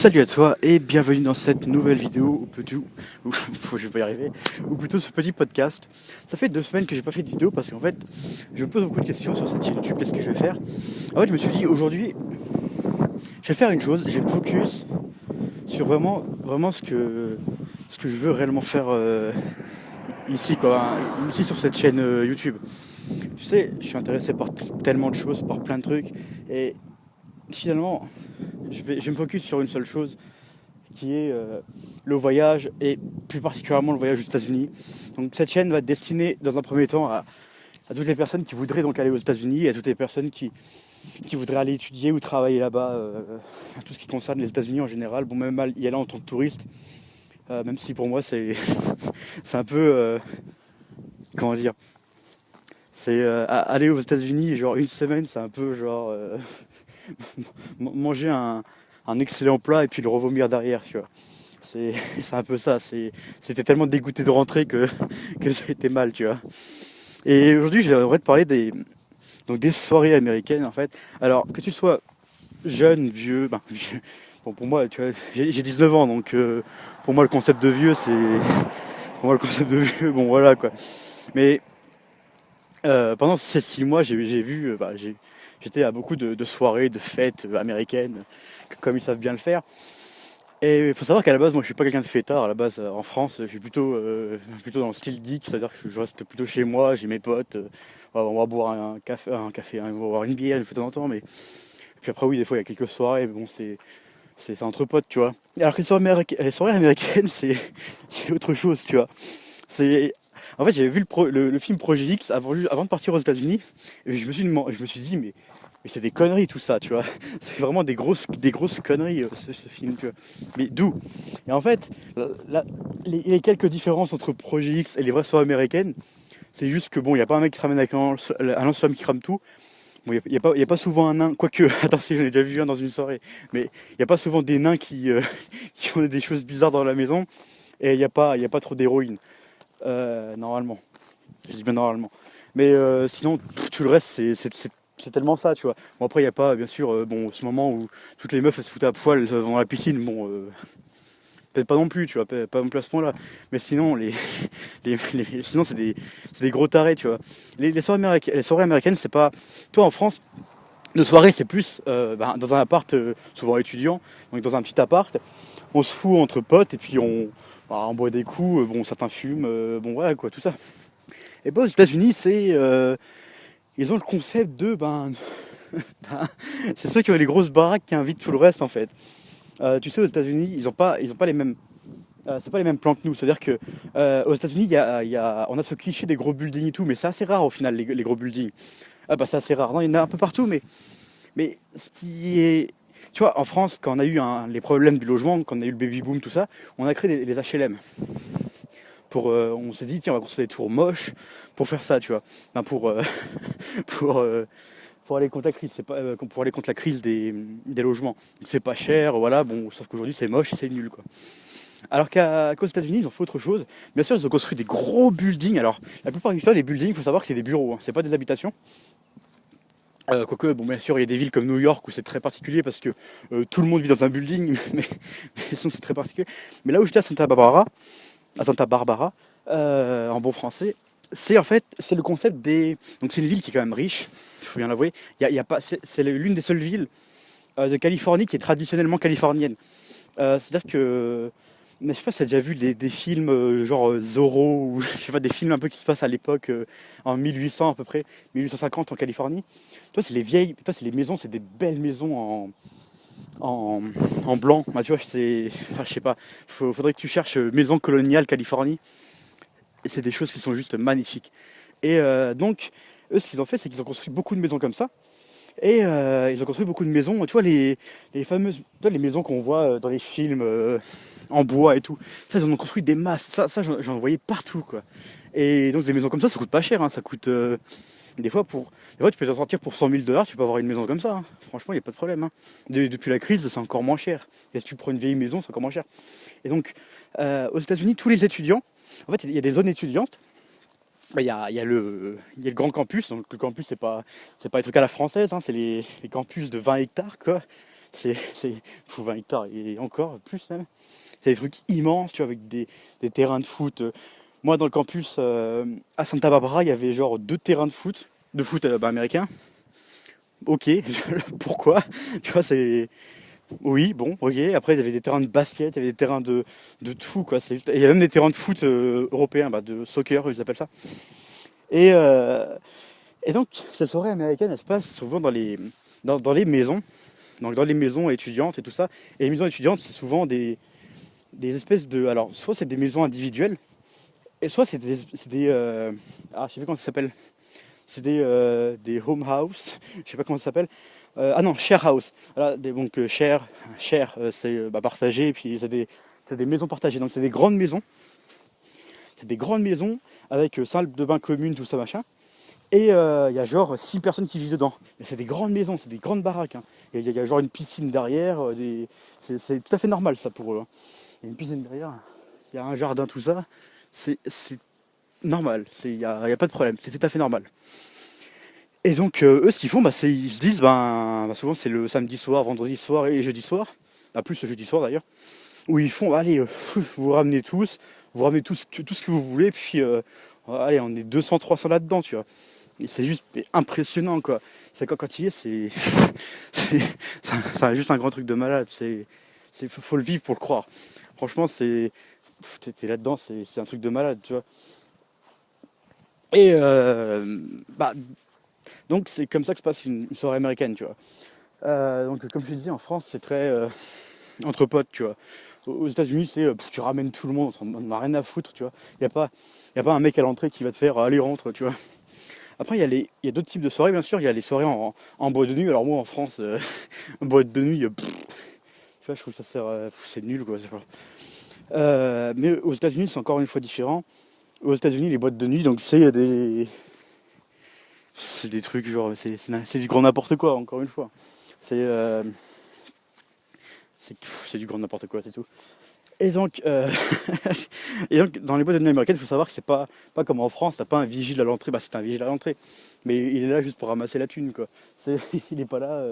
Salut à toi et bienvenue dans cette nouvelle vidéo, je vais pas y arriver, ou plutôt ce petit podcast. Ça fait 2 semaines que j'ai pas fait de vidéo parce qu'en fait, je me pose beaucoup de questions sur cette chaîne YouTube, qu'est-ce que je vais faire. En fait, je me suis dit aujourd'hui, je vais faire une chose, je vais me focus sur vraiment ce que je veux réellement faire ici, quoi, hein, ici sur cette chaîne YouTube. Tu sais, je suis intéressé par tellement de choses, par plein de trucs, et finalement, je vais me focus sur une seule chose qui est le voyage et plus particulièrement le voyage aux États-Unis. Donc cette chaîne va être destinée dans un premier temps à toutes les personnes qui voudraient donc aller aux États-Unis, et à toutes les personnes qui voudraient aller étudier ou travailler là-bas, tout ce qui concerne les États-Unis en général. Bon, même y aller en tant que touriste, même si pour moi c'est c'est un peu comment dire, c'est aller aux États-Unis genre une semaine, c'est un peu genre manger un excellent plat et puis le revomir derrière, tu vois. C'est un peu ça. C'était tellement dégoûté de rentrer que c'était mal, tu vois. Et aujourd'hui, j'aimerais te parler des soirées américaines, en fait. Alors, que tu sois jeune, vieux, vieux. Bon, pour moi, tu vois, j'ai 19 ans, donc pour moi, le concept de vieux, c'est. Pour moi, le concept de vieux, bon, voilà, quoi. Mais pendant ces 6 mois, j'ai vu. J'étais à beaucoup de soirées, de fêtes américaines, comme ils savent bien le faire. Et il faut savoir qu'à la base, moi je suis pas quelqu'un de fêtard. À la base, en France, je suis plutôt dans le style geek, c'est-à-dire que je reste plutôt chez moi, j'ai mes potes, on va boire on va boire une bière une fois de temps en temps, mais puis après, oui, des fois il y a quelques soirées, mais bon, c'est entre potes, tu vois. Alors que les soirées américaines, c'est autre chose, tu vois. C'est En fait, j'avais vu le film Projet X avant de partir aux États-Unis, et je me suis dit, mais c'est des conneries tout ça, tu vois. C'est vraiment des grosses conneries, ce film, tu vois. Mais d'où? Et en fait, les quelques différences entre Projet X et les vraies soirées américaines, c'est juste que bon, il n'y a pas un mec qui se ramène avec un lance-flamme qui crame tout. Bon, y a pas souvent un nain, quoique, attends, si j'en ai déjà vu un dans une soirée, mais il n'y a pas souvent des nains qui ont des choses bizarres dans la maison, et il y a pas trop d'héroïne, normalement. Je dis bien normalement. Mais sinon, tout le reste, c'est tellement ça, tu vois. Bon, après, il n'y a pas, bien sûr, ce moment où toutes les meufs elles se foutent à poil dans la piscine, bon, peut-être pas non plus, tu vois, pas non plus à ce point-là. Mais sinon, sinon c'est des gros tarés, tu vois. Les soirées américaines, c'est pas. Toi, en France, nos soirées, c'est plus dans un appart, souvent étudiant, donc dans un petit appart, on se fout entre potes et puis on boit des coups, bon, certains fument, bon, voilà, quoi, tout ça. Et bah aux États-Unis, ils ont le concept ben, c'est ceux qui ont les grosses baraques qui invitent tout le reste en fait. Tu sais, aux États-Unis, ils ont pas les mêmes, c'est pas les mêmes plans que nous. C'est-à-dire que aux États-Unis, on a ce cliché des gros buildings et tout, mais c'est assez rare au final les gros buildings. Ah bah c'est assez rare. Non, il y en a un peu partout, mais ce qui est, tu vois, en France, quand on a eu les problèmes du logement, quand on a eu le baby boom, tout ça, on a créé les HLM. On s'est dit, tiens, on va construire des tours moches pour faire ça, tu vois. Enfin, pour, euh, pour aller contre la crise, pour aller contre la crise des logements. C'est pas cher, voilà, bon, sauf qu'aujourd'hui c'est moche et c'est nul, quoi. Alors qu'aux États-Unis, ils ont fait autre chose. Bien sûr, ils ont construit des gros buildings. Alors, la plupart du temps, les buildings, il faut savoir que c'est des bureaux, hein. C'est pas des habitations. Quoique, bon, bien sûr, il y a des villes comme New York où c'est très particulier parce que tout le monde vit dans un building, mais sinon c'est très particulier. Mais là où j'étais à Santa Barbara, en bon français, c'est le concept des. Donc c'est une ville qui est quand même riche, il faut bien l'avouer. Il y a pas, c'est l'une des seules villes de Californie qui est traditionnellement californienne. C'est-à-dire que, mais je sais pas si tu as déjà vu des films genre Zorro, ou je sais pas, des films un peu qui se passent à l'époque, en 1800 à peu près, 1850 en Californie. Toi c'est les maisons, c'est des belles maisons en, en blanc. Bah, tu vois, je sais pas, faudrait que tu cherches maison coloniale Californie. Et c'est des choses qui sont juste magnifiques. Et donc, eux, ce qu'ils ont fait, c'est qu'ils ont construit beaucoup de maisons comme ça. Et ils ont construit beaucoup de maisons, tu vois, les fameuses, tu vois, les maisons qu'on voit dans les films en bois et tout. Ça, ils en ont construit des masses. Ça j'en voyais partout, quoi. Et donc, des maisons comme ça coûte pas cher, hein. Ça coûte. Des fois, tu peux t'en sortir pour $100 000, tu peux avoir une maison comme ça, hein. Franchement, il n'y a pas de problème, hein. Depuis la crise, c'est encore moins cher. Et si tu prends une vieille maison, c'est encore moins cher. Et donc, aux États-Unis, tous les étudiants, en fait, il y a des zones étudiantes. Bah, il y a le grand campus. Donc, le campus, c'est pas les trucs à la française, hein, c'est les campus de 20 hectares, quoi. c'est 20 hectares et encore plus même. C'est des trucs immenses, tu vois, avec des terrains de foot. Moi, dans le campus à Santa Barbara, il y avait genre 2 terrains de foot américain. Ok, pourquoi? Tu vois, c'est. Oui, bon, ok. Après, il y avait des terrains de basket, il y avait des terrains de tout, quoi. Et il y a même des terrains de foot européens, de soccer, ils appellent ça. Et, euh, et donc, cette soirée américaine, elle se passe souvent dans les maisons, donc dans les maisons étudiantes et tout ça. Et les maisons étudiantes, c'est souvent des espèces de. Alors, soit c'est des maisons individuelles, et soit ah, je sais pas comment ça s'appelle. C'est des home house, je sais pas comment ça s'appelle. Ah non, share house. Voilà, donc c'est partagé, et puis c'est des maisons partagées. Donc c'est des grandes maisons avec salle de bain commune, tout ça machin. Et il y a genre 6 personnes qui vivent dedans. Mais c'est des grandes maisons, c'est des grandes baraques, hein. Et il y a genre une piscine derrière, c'est tout à fait normal ça pour eux, hein. Il y a une piscine derrière, il y a un jardin, tout ça. C'est normal, y a pas de problème, c'est tout à fait normal. Et donc eux ce qu'ils font, c'est ils se disent souvent c'est le samedi soir, vendredi soir et jeudi soir, plus le jeudi soir d'ailleurs, où ils font allez vous ramenez tous tout ce que vous voulez, puis allez on est 200-300 là-dedans, tu vois. Et c'est juste impressionnant quoi. C'est quand tu y es, c'est juste un grand truc de malade. Faut le vivre pour le croire. Franchement t'es là-dedans, c'est un truc de malade, tu vois. Et donc c'est comme ça que se passe une soirée américaine, tu vois. Donc comme je te disais, en France c'est très entre potes, tu vois. Aux États-Unis c'est tu ramènes tout le monde, on a rien à foutre, tu vois. Y a pas un mec à l'entrée qui va te faire allez rentre, tu vois. Après il y a d'autres types de soirées bien sûr. Il y a les soirées en boîte de nuit. Alors moi en France, boîte de nuit, tu vois, je trouve que ça sert, c'est nul quoi. Mais aux États-Unis c'est encore une fois différent. Aux États-Unis les boîtes de nuit donc c'est des trucs genre c'est du grand n'importe quoi encore une fois. C'est euh, c'est du grand n'importe quoi, c'est tout. Et donc, et donc dans les boîtes de nuit américaines, il faut savoir que c'est pas comme en France, t'as pas un vigile à l'entrée, c'est un vigile à l'entrée. Mais il est là juste pour ramasser la thune, quoi. Il est pas là.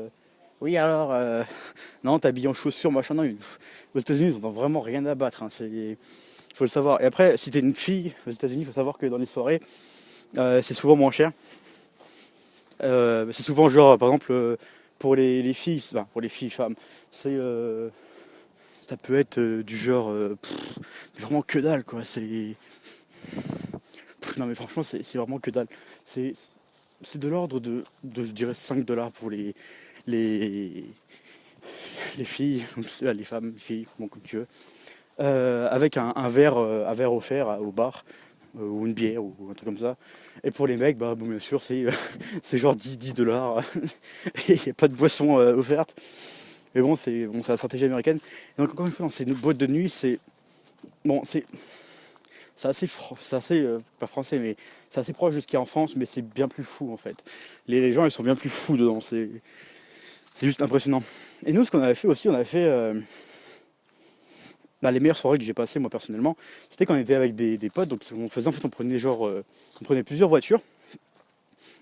Oui, alors, non, t'es habillé en chaussures, machin. Non, aux États-Unis, ils n'ont vraiment rien à battre, hein, faut le savoir. Et après, si t'es une fille aux États-Unis, il faut savoir que dans les soirées, c'est souvent moins cher. C'est souvent genre, par exemple, pour les filles, pour les filles, femmes, ça peut être du genre, vraiment que dalle, quoi. Non, mais franchement, c'est vraiment que dalle. C'est, c'est de l'ordre je dirais, 5 dollars pour les, les filles, les femmes, les filles, bon, comme tu veux. Avec un verre offert au bar, ou une bière, ou un truc comme ça. Et pour les mecs, bon, bien sûr, c'est genre 10 dollars. Et il n'y a pas de boisson offerte. Mais bon, c'est la stratégie américaine. Et donc, encore une fois, dans ces boîtes de nuit, bon, c'est assez pas français, mais c'est assez proche de ce qu'il y a en France, mais c'est bien plus fou en fait. Les gens, ils sont bien plus fous dedans. C'est juste impressionnant. Et nous, ce qu'on avait fait aussi, on avait fait les meilleures soirées que j'ai passées moi personnellement, c'était quand on était avec des potes. Donc on faisait en fait, on prenait plusieurs voitures,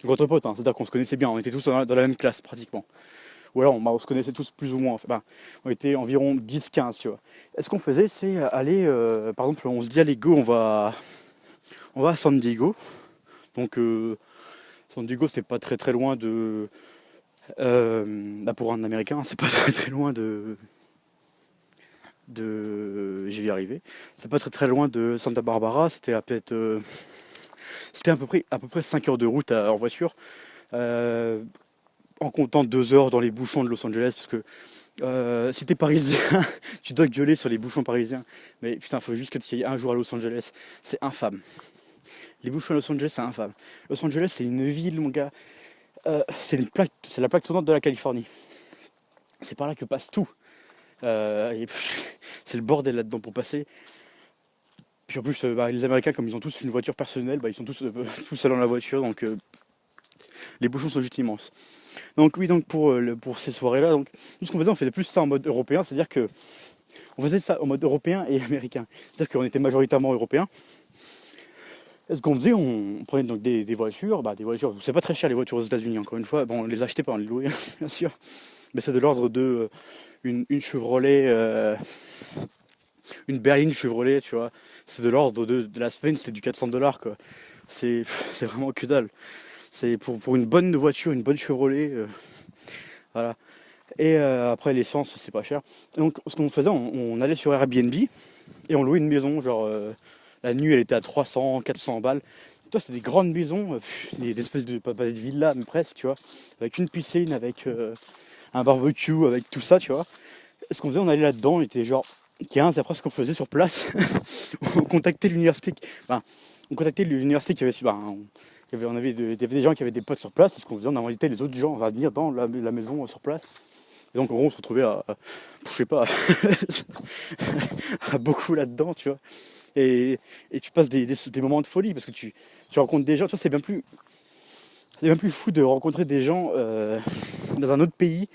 donc entre potes, hein, c'est-à-dire qu'on se connaissait bien, on était tous dans la même classe pratiquement. Ou alors on se connaissait tous plus ou moins. Enfin, on était environ 10-15, tu vois. Et ce qu'on faisait, c'est aller, par exemple, on se dit allez go, on va à San Diego. Donc San Diego, c'est pas très très loin pour un Américain, c'est pas très très loin je vais y arriver. C'est pas très très loin de Santa Barbara. C'était à peu près 5 heures de route en voiture. Euh, En comptant 2 heures dans les bouchons de Los Angeles, parce que si t'es parisien, tu dois gueuler sur les bouchons parisiens. Mais putain, faut juste que tu y ailles un jour à Los Angeles. C'est infâme. Les bouchons à Los Angeles, c'est infâme. Los Angeles, c'est une ville, mon gars. C'est la plaque tournante de la Californie. C'est par là que passe tout. C'est le bordel là-dedans pour passer. Puis en plus, les Américains, comme ils ont tous une voiture personnelle, ils sont tous seuls dans la voiture, donc les bouchons sont juste immenses. Donc oui, donc pour ces soirées-là, donc nous ce qu'on faisait, on faisait plus ça en mode européen, c'est-à-dire que on faisait ça en mode européen et américain. C'est-à-dire qu'on était majoritairement européens. Et ce qu'on faisait, on prenait donc des voitures, c'est pas très cher les voitures aux États-Unis, encore une fois. Bon, on les achetait pas, on les louait, bien sûr. mais c'est de l'ordre de une Chevrolet, une berline Chevrolet, tu vois. C'est de l'ordre de la semaine, c'est du 400 $ quoi. C'est vraiment que dalle. C'est pour une bonne voiture, une bonne Chevrolet, voilà. Et après l'essence, c'est pas cher. Et donc ce qu'on faisait, on allait sur Airbnb et on louait une maison, genre la nuit elle était à 300, 400 balles. Toi c'était des grandes maisons, des espèces de, pas des villas mais presque, tu vois, avec une piscine, avec un barbecue, avec tout ça, tu vois. Et ce qu'on faisait, on allait là-dedans, on était genre 15, après ce qu'on faisait sur place, on contactait l'université, enfin, on contactait l'université qui avait, il y avait des gens qui avaient des potes sur place, et ce qu'on faisait, on invitait les autres gens à venir dans la maison sur place. Et donc en gros on se retrouvait je sais pas, à beaucoup là-dedans, tu vois. Et tu passes des moments de folie parce que tu rencontres des gens, tu vois, c'est bien plus fou de rencontrer des gens dans un autre pays.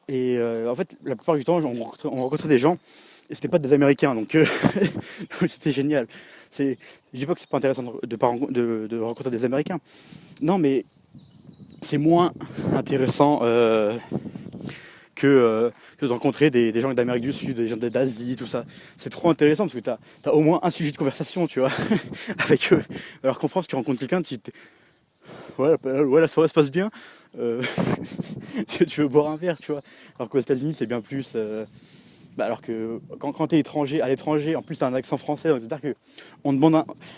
Et en fait, la plupart du temps, on rencontrait des gens et c'était pas des Américains, donc c'était génial. Je dis pas que c'est pas intéressant de rencontrer des Américains. Non, mais c'est moins intéressant que de rencontrer des gens d'Amérique du Sud, des gens d'Asie, tout ça. C'est trop intéressant parce que t'as au moins un sujet de conversation, tu vois, avec eux. Alors qu'en France, tu rencontres quelqu'un, ouais, la soirée se passe bien, euh, tu veux boire un verre, tu vois. Alors qu'aux États-Unis, c'est bien plus. Alors que quand t'es étranger, à l'étranger, en plus t'as un accent français, donc c'est-à-dire que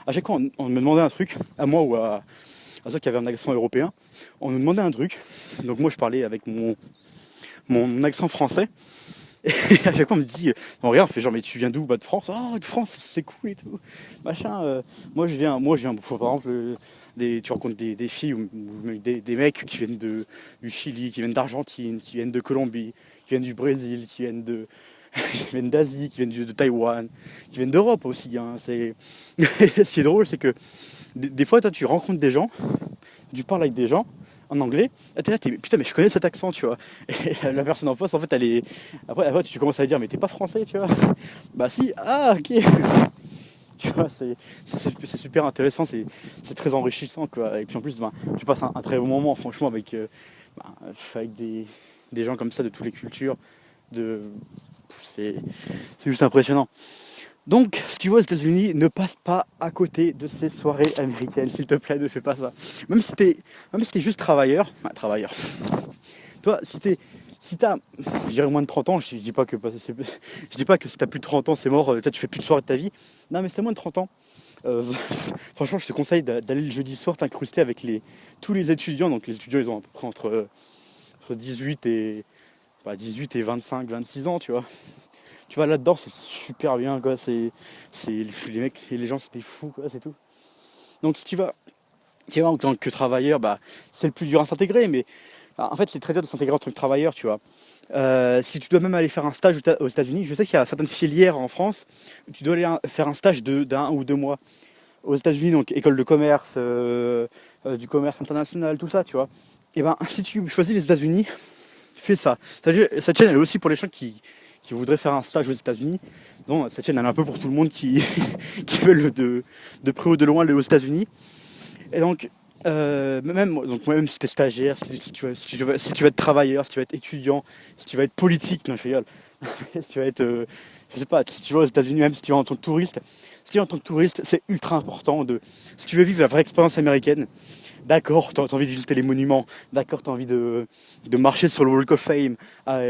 à chaque fois on me demandait un truc, à moi ou à ceux qui avaient un accent européen, on nous demandait un truc. Donc moi je parlais avec mon accent français. Et à chaque fois on me dit, on regarde, on fait genre mais tu viens d'où? Bah de France. Ah de France, c'est cool et tout. Machin. Moi je viens par exemple tu rencontres des filles ou des mecs qui viennent du Chili, qui viennent d'Argentine, qui viennent de Colombie, qui viennent du Brésil, qui viennent qui viennent d'Asie, qui viennent de Taïwan, qui viennent d'Europe aussi. Hein. Ce qui est drôle, c'est que des fois, toi, tu rencontres des gens, tu parles avec des gens en anglais, et t'es là, putain, mais je connais cet accent, tu vois. Et la personne en face, en fait, elle est. Après, tu commences à lui dire, mais t'es pas français, tu vois. Bah si, ah, ok. Tu vois, c'est super intéressant, c'est très enrichissant, quoi. Et puis en plus, ben, tu passes un très bon moment, franchement, avec des gens comme ça de toutes les cultures. De, c'est juste impressionnant. Donc, si tu vas aux États-Unis, ne passe pas à côté de ces soirées américaines, s'il te plaît, ne fais pas ça. Même si t'es juste travailleur, toi, si t'as, je dirais moins de 30 ans, je dis pas que, je dis pas que si t'as plus de 30 ans, c'est mort, peut-être tu fais plus de soirée de ta vie. Non, mais si t'as moins de 30 ans, euh, franchement, je te conseille d'aller le jeudi soir t'incruster avec tous les étudiants. Donc, les étudiants, ils ont à peu près entre 18 et 25, 26 ans, tu vois. Tu vas là-dedans, c'est super bien, quoi. Les mecs et les gens, c'était fou, quoi, c'est tout. Donc, si tu vas en tant que travailleur, bah, c'est le plus dur à s'intégrer, mais en fait, c'est très dur de s'intégrer en tant que travailleur, tu vois. Si tu dois même aller faire un stage aux États-Unis, je sais qu'il y a certaines filières en France où tu dois aller faire un stage d'un ou 2 mois. Aux États-Unis, donc école de commerce, du commerce international, tout ça, tu vois. Et ben, si tu choisis les États-Unis, fais ça. Cette chaîne, elle est aussi pour les gens qui voudraient faire un stage aux États-Unis. Donc, cette chaîne, elle est un peu pour tout le monde qui veulent de près ou de loin aller aux États-Unis. Et donc, même si tu es stagiaire, si tu vas être travailleur, si tu vas être étudiant, si tu vas être politique, non, je rigole. Si tu vas être, je sais pas, si tu vas aux États-Unis, même si tu vas en tant que touriste, si tu vas en tant que touriste, c'est ultra important si tu veux vivre la vraie expérience américaine. D'accord, t'as envie de visiter les monuments. D'accord, t'as envie de marcher sur le Walk of Fame,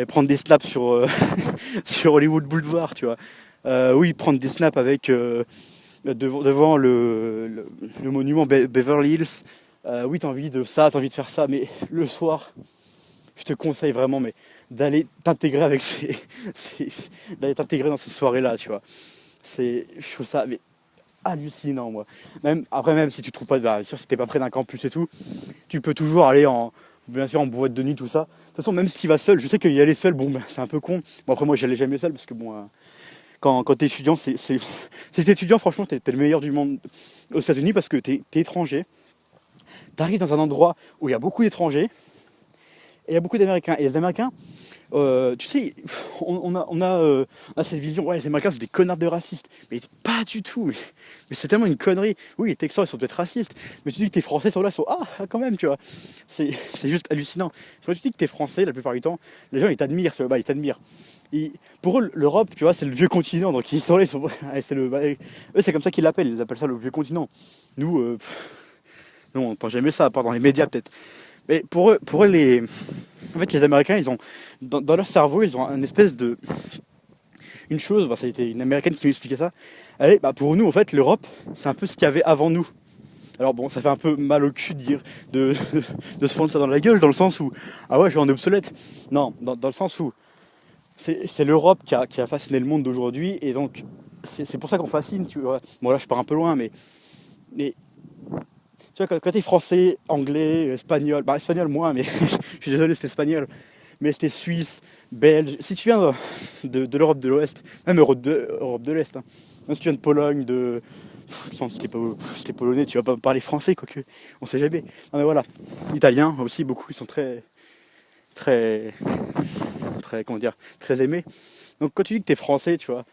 prendre des snaps sur Hollywood Boulevard, tu vois. Oui, prendre des snaps avec devant le monument Beverly Hills. Oui, t'as envie de ça, t'as envie de faire ça, mais le soir, je te conseille vraiment, mais d'aller t'intégrer avec d'aller t'intégrer dans ces soirées-là, tu vois. Je trouve ça mais hallucinant, moi. Même si tu trouves pas, bien sûr, si t'es pas près d'un campus et tout, tu peux toujours aller bien sûr, en boîte de nuit, tout ça. De toute façon, même si tu vas seul, je sais qu'y aller seul, bon, ben, c'est un peu con. Bon, après, moi, j'y allais jamais seul parce que bon, quand t'es étudiant, si t'es étudiant, franchement, t'es le meilleur du monde aux États-Unis parce que t'es étranger. T'arrives dans un endroit où il y a beaucoup d'étrangers Et il y a beaucoup d'Américains. Et les Américains, tu sais, on a cette vision, ouais, les Américains, c'est des connards de racistes. Mais pas du tout. Mais c'est tellement une connerie. Oui, les Texans, ils sont peut-être racistes. Mais tu dis que t'es français, sur là, ils sont, ah, quand même, tu vois. C'est juste hallucinant. Quand tu dis que t'es français, la plupart du temps, les gens, ils t'admirent, tu vois, bah, ils t'admirent. Pour eux, l'Europe, tu vois, c'est le vieux continent. Donc ils sont là, eux, c'est comme ça qu'ils l'appellent. Ils appellent ça le vieux continent. Nous, nous, on n'entend jamais ça, à part dans les médias, peut-être. Mais pour eux en fait, les Américains, ils ont, dans leur cerveau, ils ont une espèce de, une chose, bah, c'était une Américaine qui m'expliquait ça. Elle est, bah, pour nous, en fait, l'Europe, c'est un peu ce qu'il y avait avant nous. Alors bon, ça fait un peu mal au cul de dire, de se prendre ça dans la gueule, dans le sens où, ah ouais, je suis en obsolète. Non, dans le sens où, c'est l'Europe qui a fasciné le monde d'aujourd'hui, et donc, c'est pour ça qu'on fascine, tu vois. Bon, là, je pars un peu loin, mais tu vois, quand t'es français, anglais, espagnol, bah espagnol moins, mais je suis désolé, c'était espagnol, mais c'était suisse, belge. Si tu viens de l'Europe de l'Ouest, même Europe de l'Est, hein. Même si tu viens de Pologne, c'était polonais, tu vas pas parler français, quoique, on sait jamais. Non mais voilà, italiens aussi, beaucoup, ils sont très, comment dire, très aimés. Donc quand tu dis que t'es français, tu vois,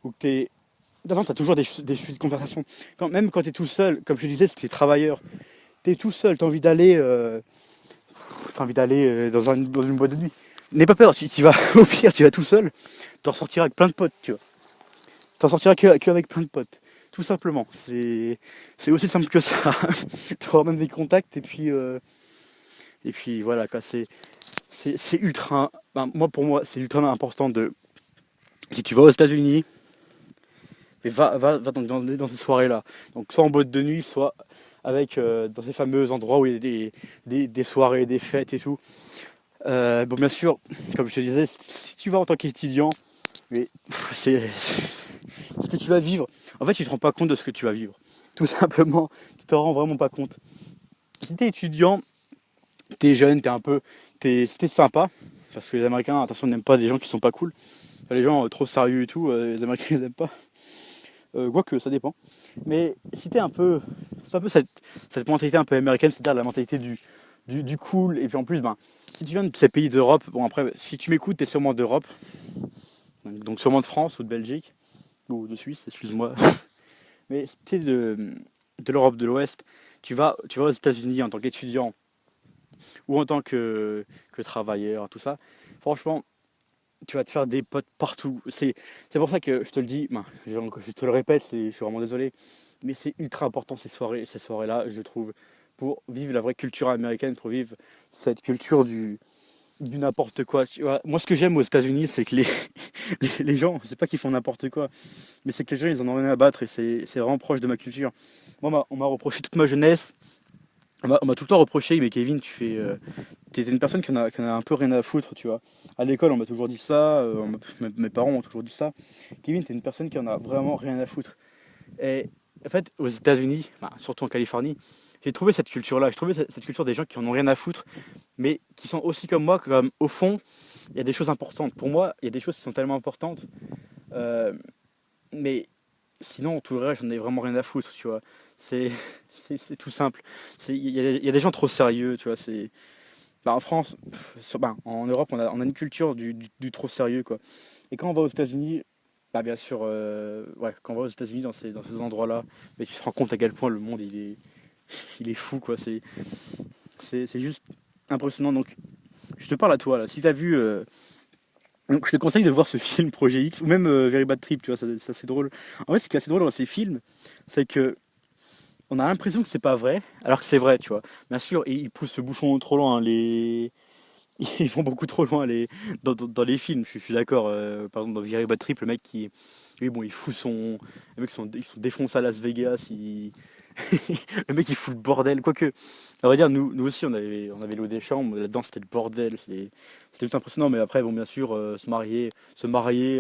ou que t'es... De toute façon, t'as toujours des sujets de conversation. Même quand t'es tout seul, comme je te disais, c'est les travailleurs. T'es tout seul, t'as envie d'aller dans une boîte de nuit. N'aie pas peur, tu vas, au pire, tu vas tout seul, t'en ressortiras avec plein de potes, tu vois. T'en sortiras qu'avec plein de potes. Tout simplement. C'est aussi simple que ça. Tu auras même des contacts et puis voilà quoi. C'est ultra. Ben, pour moi, c'est ultra important de. Si tu vas aux États-Unis, mais va donc dans ces soirées-là. Donc soit en boîte de nuit, soit avec dans ces fameux endroits où il y a des soirées, des fêtes et tout. Bon, bien sûr, comme je te disais, si tu vas en tant qu'étudiant, mais c'est ce que tu vas vivre. En fait, tu te rends pas compte de ce que tu vas vivre. Tout simplement, tu t'en rends vraiment pas compte. Si t'es étudiant, t'es jeune, t'es sympa, parce que les Américains, attention, n'aiment pas des gens qui sont pas cool. Enfin, les gens trop sérieux et tout, les Américains ils aiment pas. Quoique, ça dépend. Mais si t'es c'est un peu cette mentalité un peu américaine, c'est-à-dire la mentalité du cool. Et puis en plus, ben, si tu viens de ces pays d'Europe, bon après, si tu m'écoutes, t'es sûrement d'Europe, donc sûrement de France ou de Belgique, ou de Suisse, excuse-moi. Mais si t'es de l'Europe de l'Ouest, tu vas aux États-Unis en tant qu'étudiant ou en tant que travailleur, tout ça. Franchement, tu vas te faire des potes partout. C'est pour ça que je te le dis, ben, je te le répète, je suis vraiment désolé, mais c'est ultra important ces soirées-là, je trouve, pour vivre la vraie culture américaine, pour vivre cette culture du n'importe quoi. Tu vois. Moi, ce que j'aime aux États-Unis, c'est que les gens, c'est pas qu'ils font n'importe quoi, mais c'est que les gens, ils en ont rien à battre et c'est vraiment proche de ma culture. Moi, on m'a reproché toute ma jeunesse. On m'a tout le temps reproché, mais Kevin, t'es une personne qui en a un peu rien à foutre, tu vois. À l'école, on m'a toujours dit ça, mes parents m'ont toujours dit ça. Kevin, t'es une personne qui en a vraiment rien à foutre. Et en fait, aux États-Unis, enfin, surtout en Californie, j'ai trouvé cette culture-là. J'ai trouvé cette culture des gens qui en ont rien à foutre, mais qui sont aussi comme moi, comme au fond, il y a des choses importantes. Pour moi, il y a des choses qui sont tellement importantes, euh, mais sinon, tout le reste, j'en ai vraiment rien à foutre, tu vois. C'est, c'est tout simple. Il y a des gens trop sérieux, tu vois. En France, en Europe, on a une culture du trop sérieux, quoi. Et quand on va aux États-Unis, bah bien sûr, ouais, quand on va aux États-Unis dans ces endroits-là, mais tu te rends compte à quel point le monde il est fou, quoi. C'est juste impressionnant. Donc, je te parle à toi là. Si t'as vu, donc je te conseille de voir ce film Projet X ou même Very Bad Trip, tu vois, ça c'est drôle. En fait, ce qui est assez drôle dans ces films, c'est que on a l'impression que c'est pas vrai, alors que c'est vrai, tu vois. Bien sûr, ils poussent ce bouchon trop loin, ils vont beaucoup trop loin dans les films, je suis d'accord. Par exemple, dans Very Bad Trip, le mec lui, bon, il fout son. Les mecs ils sont défoncés à Las Vegas, le mec il fout le bordel. Quoique, à vrai dire, nous aussi on avait loué des chambres, là-dedans c'était le bordel, c'était tout impressionnant, mais après, bon, bien sûr, se marier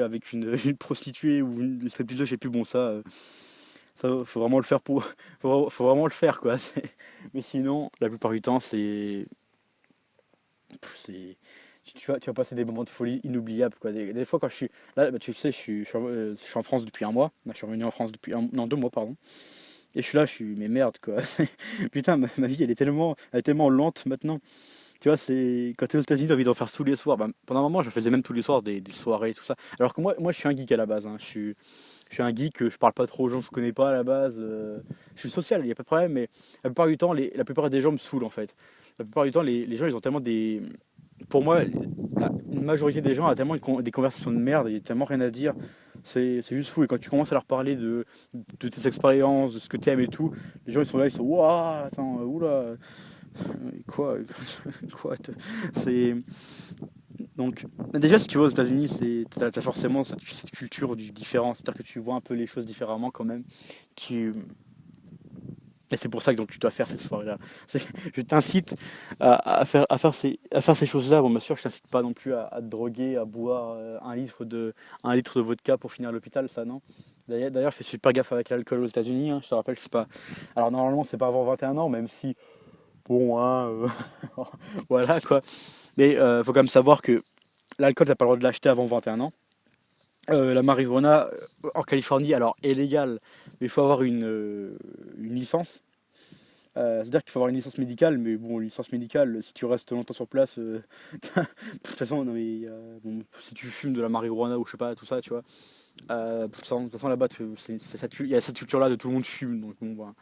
avec une prostituée ou une stripteaseuse, je sais plus, bon, ça, faut vraiment le faire faut vraiment le faire, quoi. Mais sinon, la plupart du temps, tu vas passer des moments de folie inoubliables, quoi. Des fois, quand je suis là, bah, tu sais, je suis en France depuis un mois. Là, je suis revenu en France depuis non, 2 mois, pardon. Et je suis là, mais merde, quoi. Putain, ma vie, elle est tellement lente maintenant. Tu vois, c'est quand t'es aux États-Unis, t'as envie d'en faire tous les soirs. Ben, pendant un moment, je faisais même tous les soirs des soirées et tout ça. Alors que moi, je suis un geek à la base, hein. Je suis un geek, je parle pas trop aux gens que je connais pas à la base. Je suis social, il y a pas de problème, mais la plupart du temps, la plupart des gens me saoulent en fait. La plupart du temps, les gens, ils ont tellement des. Pour moi, une majorité des gens a tellement des conversations de merde et tellement rien à dire. C'est juste fou. Et quand tu commences à leur parler de tes expériences, de ce que tu aimes et tout, les gens ils sont là, ils sont waouh, attends, oula, quoi, quoi, c'est donc déjà si tu vas aux États-Unis, t'as forcément cette culture du différent, c'est-à-dire que tu vois un peu les choses différemment quand même. Tu, et c'est pour ça que donc, tu dois faire ces soirées-là. Je t'incite à faire ces choses-là. Bon, bien sûr, je t'incite pas non plus à te droguer, à boire 1 litre de vodka pour finir à l'hôpital, ça non. D'ailleurs, fais super gaffe avec l'alcool aux États-Unis, hein. Je te rappelle, c'est pas. Alors normalement, c'est pas avant 21 ans, même si bon, hein, voilà quoi. Mais faut quand même savoir que l'alcool, t'as pas le droit de l'acheter avant 21 ans. La marijuana en Californie, alors est légale, mais il faut avoir une licence. C'est-à-dire qu'il faut avoir une licence médicale, mais bon, licence médicale, si tu restes longtemps sur place, de toute façon, non, mais, bon, si tu fumes de la marijuana ou je sais pas, tout ça, tu vois, de toute façon là-bas, il y a cette culture-là de tout le monde fume, donc bon,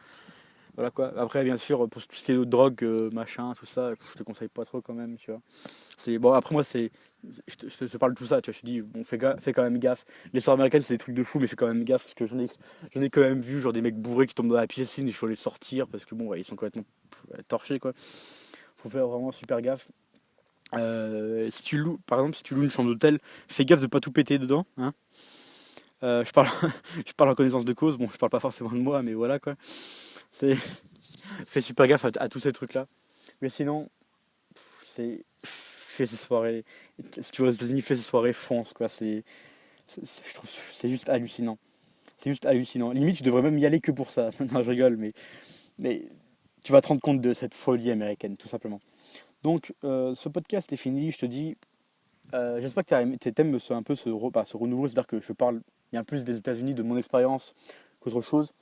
voilà quoi. Après, bien sûr, pour tout ce qui est de drogue, machin, tout ça, je te conseille pas trop quand même, tu vois. C'est bon. Après moi, je te parle de tout ça. Tu vois, je te dis, bon, fais quand même gaffe. Les soirées américaines, c'est des trucs de fou, mais fais quand même gaffe parce que j'en ai quand même vu, genre des mecs bourrés qui tombent dans la piscine, il faut les sortir parce que bon, ouais, ils sont complètement torchés quoi. Faut faire vraiment super gaffe. Si tu loues, par exemple, si tu loues une chambre d'hôtel, fais gaffe de pas tout péter dedans, hein. Je parle, je parle en connaissance de cause. Bon, je parle pas forcément de moi, mais voilà quoi. C'est, fais super gaffe à tous ces trucs là. Mais sinon, fais ces soirées. Si tu vas aux États-Unis, fais ces soirées, fonce quoi. Je trouve c'est juste hallucinant. C'est juste hallucinant. Limite, tu devrais même y aller que pour ça. Non, je rigole, mais tu vas te rendre compte de cette folie américaine, tout simplement. Donc, ce podcast est fini. Je te dis, j'espère que tes thèmes un peu se renouveler, c'est-à-dire que je parle bien plus des États-Unis, de mon expérience qu'autre chose.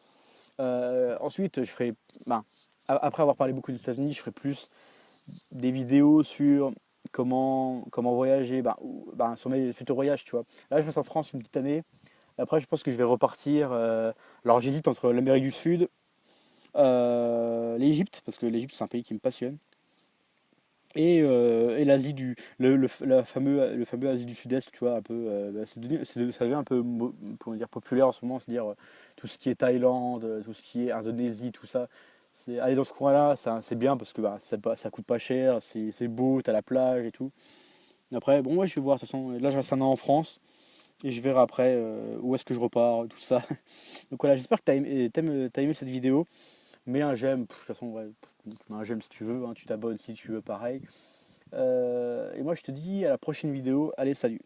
Ensuite, je ferai, ben, après avoir parlé beaucoup des États-Unis, je ferai plus des vidéos sur comment voyager, sur mes futurs voyages, tu vois. Là, je reste en France une petite année. Après, je pense que je vais repartir. Alors, j'hésite entre l'Amérique du Sud, l'Égypte, parce que l'Égypte, c'est un pays qui me passionne, et l'Asie le fameux Asie du Sud-Est, tu vois, un peu. Ça devient un peu, comment dire, populaire en ce moment, c'est-à-dire tout ce qui est Thaïlande, tout ce qui est Indonésie, tout ça. Aller dans ce coin-là, c'est bien parce que ça coûte pas cher, c'est beau, t'as la plage et tout. Après, bon, moi je vais voir, de toute façon, là je reste 1 an en France et je verrai après où est-ce que je repars, tout ça. Donc voilà, j'espère que t'as aimé cette vidéo. Mets un j'aime, de toute façon, ouais, mets un j'aime si tu veux, hein, tu t'abonnes si tu veux, pareil. Et moi je te dis à la prochaine vidéo, allez, salut!